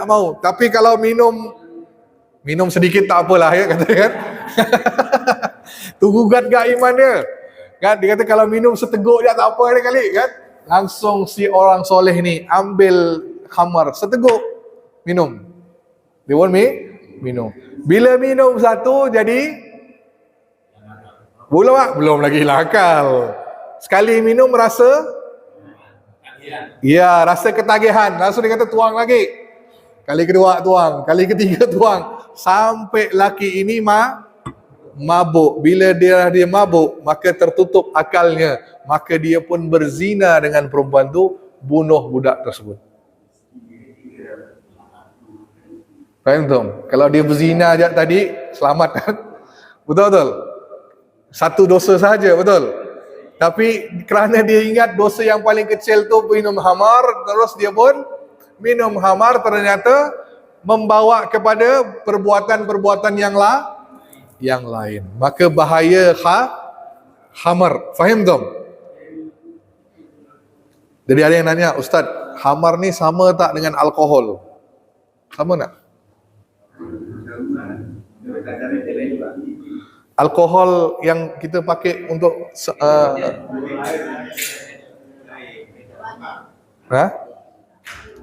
mau. Tapi kalau minum sedikit tak apalah, ya kata kan. Tu gugat gak iman dia. Kan dia kata kalau minum seteguk dia tak apa kali kan. Langsung si orang soleh ni ambil khamar seteguk, minum. Dia pun minum. Bila minum satu jadi belum lagi akal. Sekali minum rasa rasa ketagihan. Langsung dia kata tuang lagi. Kali kedua tuang, kali ketiga tuang, sampai laki ini mabuk. Bila dia mabuk, maka tertutup akalnya. Maka dia pun berzina dengan perempuan tu, bunuh budak tersebut. Faham tak? Kalau dia berzina je tadi, selamat kan? Betul? Satu dosa saja, betul? Tapi kerana dia ingat dosa yang paling kecil tu minum khamar, terus dia pun minum khamar, ternyata membawa kepada perbuatan-perbuatan yang lain. Maka bahaya Hamar. Fahim dong? Jadi ada yang nanya, Ustaz, hamar ni sama tak dengan alkohol? Sama tak? Alkohol yang kita pakai untuk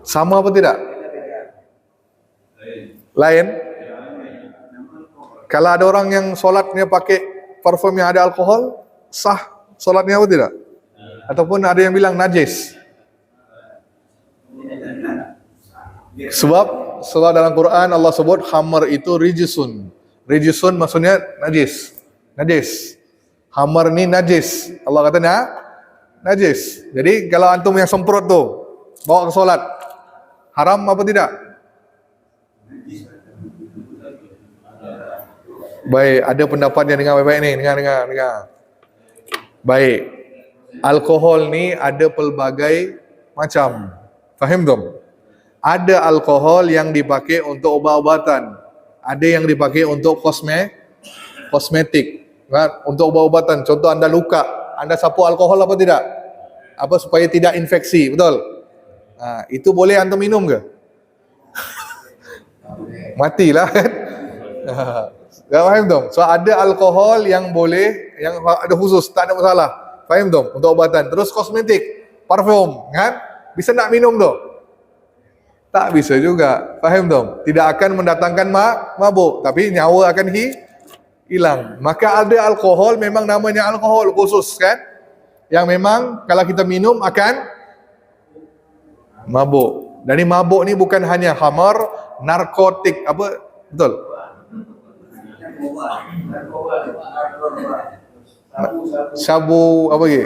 sama apa tidak? Lain? Kalau ada orang yang solatnya pakai parfum yang ada alkohol, sah solatnya apa tidak? Ataupun ada yang bilang najis? Sebab dalam Quran Allah sebut hamar itu rijisun. Rijisun maksudnya najis. Najis. Hamar ni najis. Allah kata najis. Jadi kalau antum yang semprot tu bawa ke solat, haram apa tidak? Baik, ada pendapat yang dengar baik-baik ni, dengar. Baik. Alkohol ni ada pelbagai macam. Faham dong? Ada alkohol yang dipakai untuk ubat-ubatan. Ada yang dipakai untuk kosmetik. Kan? Untuk ubat-ubatan. Contoh anda luka, anda sapu alkohol apa tidak? Apa supaya tidak infeksi, betul? Itu boleh antum minum ke? Matilah kan? Gak faham dong? So ada alkohol yang boleh, yang ada khusus, tak ada masalah. Faham dong? Untuk ubatan. Terus kosmetik, parfum, kan? Bisa nak minum tu? Tak bisa juga. Faham dong? Tidak akan mendatangkan mabuk, tapi nyawa akan hilang. Maka ada alkohol memang namanya alkohol khusus kan? Yang memang kalau kita minum akan mabuk. Dan ini mabuk ni bukan hanya khamar, narkotik, apa? Betul? Sabu apa lagi?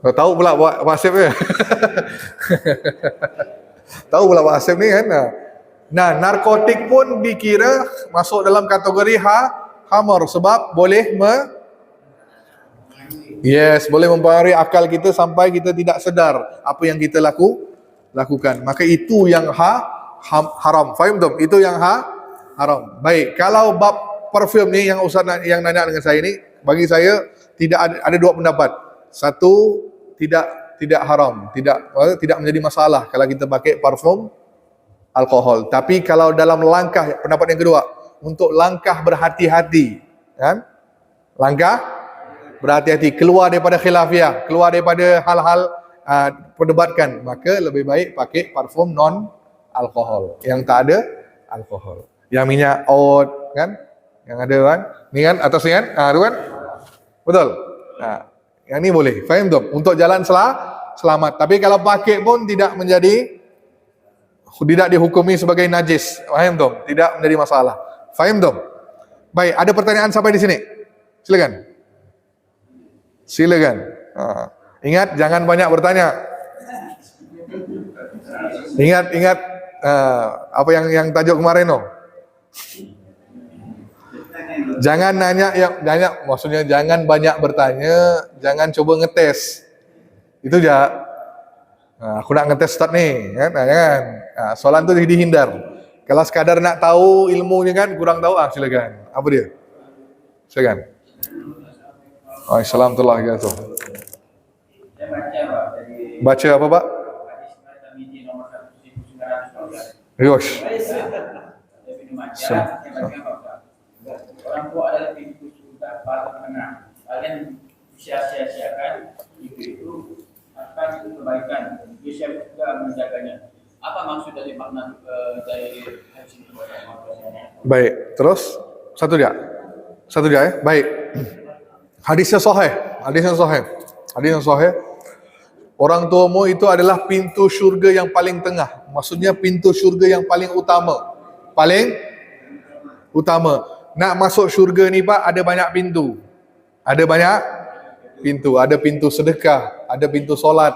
Tahu pula Pak Asif ya? Tahu pula Pak Asif ni kan? Nah, narkotik pun dikira masuk dalam kategori khamar sebab boleh boleh mempengaruhi akal kita sampai kita tidak sedar apa yang kita lakukan. Maka itu yang haram. Faham tak? Itu yang haram. Baik, kalau bab parfum ni yang Ustaz yang nanya dengan saya ni, bagi saya tidak ada dua pendapat. Satu, tidak haram, tidak menjadi masalah kalau kita pakai parfum alkohol. Tapi kalau dalam langkah, pendapat yang kedua, untuk langkah berhati-hati, kan? Langkah berhati-hati, keluar daripada khilafiyah, keluar daripada hal-hal perdebatkan, maka lebih baik pakai parfum non alkohol yang tak ada alkohol. Yang minyak oat kan? Yang ada kan? Ni kan atas ni kan? Tu kan? Betul. Yang ni boleh. Faham tak? Untuk jalan selamat. Tapi kalau pakai pun tidak dihukumi sebagai najis. Faham tak? Tidak menjadi masalah. Faham tak? Baik, ada pertanyaan sampai di sini? Silakan. Ingat jangan banyak bertanya. Ingat apa yang tajuk kemarin tu. Jangan maksudnya jangan banyak bertanya, jangan coba ngetes. Itu je. Aku nak ngetes Ustaz ni, kan? Jangan. Soalan tu dihindar. Kalau sekadar nak tahu ilmunya kan kurang tahu, silakan. Apa dia? Silakan. Assalamualaikum warahmatullahi wabarakatuh. Baca apa, Pak? Yosh. Orang tua adalah pintu surga para penengah. Kalian sia-sia-siakan itu akan itu kebaikan. Dia juga menjaganya. Apa maksud dari makna dari hadis ini? Baik, terus satu dia ya. Baik. Hadisnya sahih. Orang tuamu itu adalah pintu syurga yang paling tengah. Maksudnya pintu syurga yang paling utama. Nak masuk syurga ni Pak, ada banyak pintu. Ada pintu sedekah, ada pintu solat,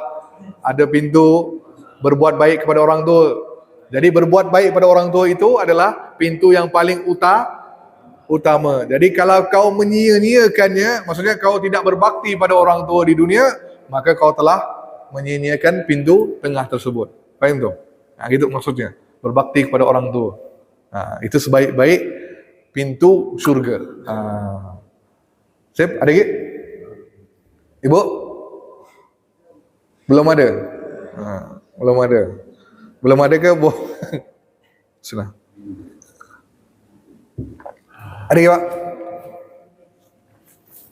ada pintu berbuat baik kepada orang tua. Jadi berbuat baik kepada orang tua itu adalah pintu yang paling utama. Jadi kalau kau menyia-nyiakannya, maksudnya kau tidak berbakti pada orang tua di dunia, maka kau telah menyia-nyiakan pintu tengah tersebut. Faham tu? Itu maksudnya. Berbakti kepada orang tua. Itu sebaik-baik pintu syurga. Sip, ada lagi? Ibu? Belum ada? Belum ada. Belum ada ke, Bu? Sudah. Ada lagi, Pak?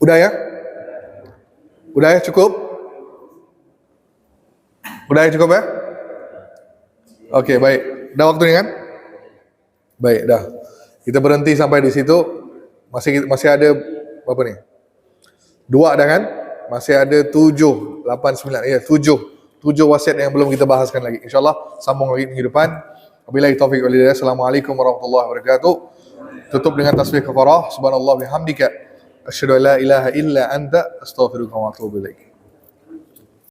Udah ya? Udah ya, cukup? Udah ya, cukup ya? Oke, baik. Dah waktunya kan? Baik, dah. Kita berhenti sampai di situ. Masih ada berapa nih? 2 ada kan? Masih ada 7, 8, 9. Ya, 7 wasiat yang belum kita bahaskan lagi. InsyaAllah sambung lagi minggu depan. Wabillahi taufiq wal hidayah. Assalamualaikum warahmatullahi wabarakatuh. Tutup dengan tasbih kafarah. Subhanallah bihamdika. Asyhadu an la ilaha illa anta astaghfiruka wa atubu ilaik.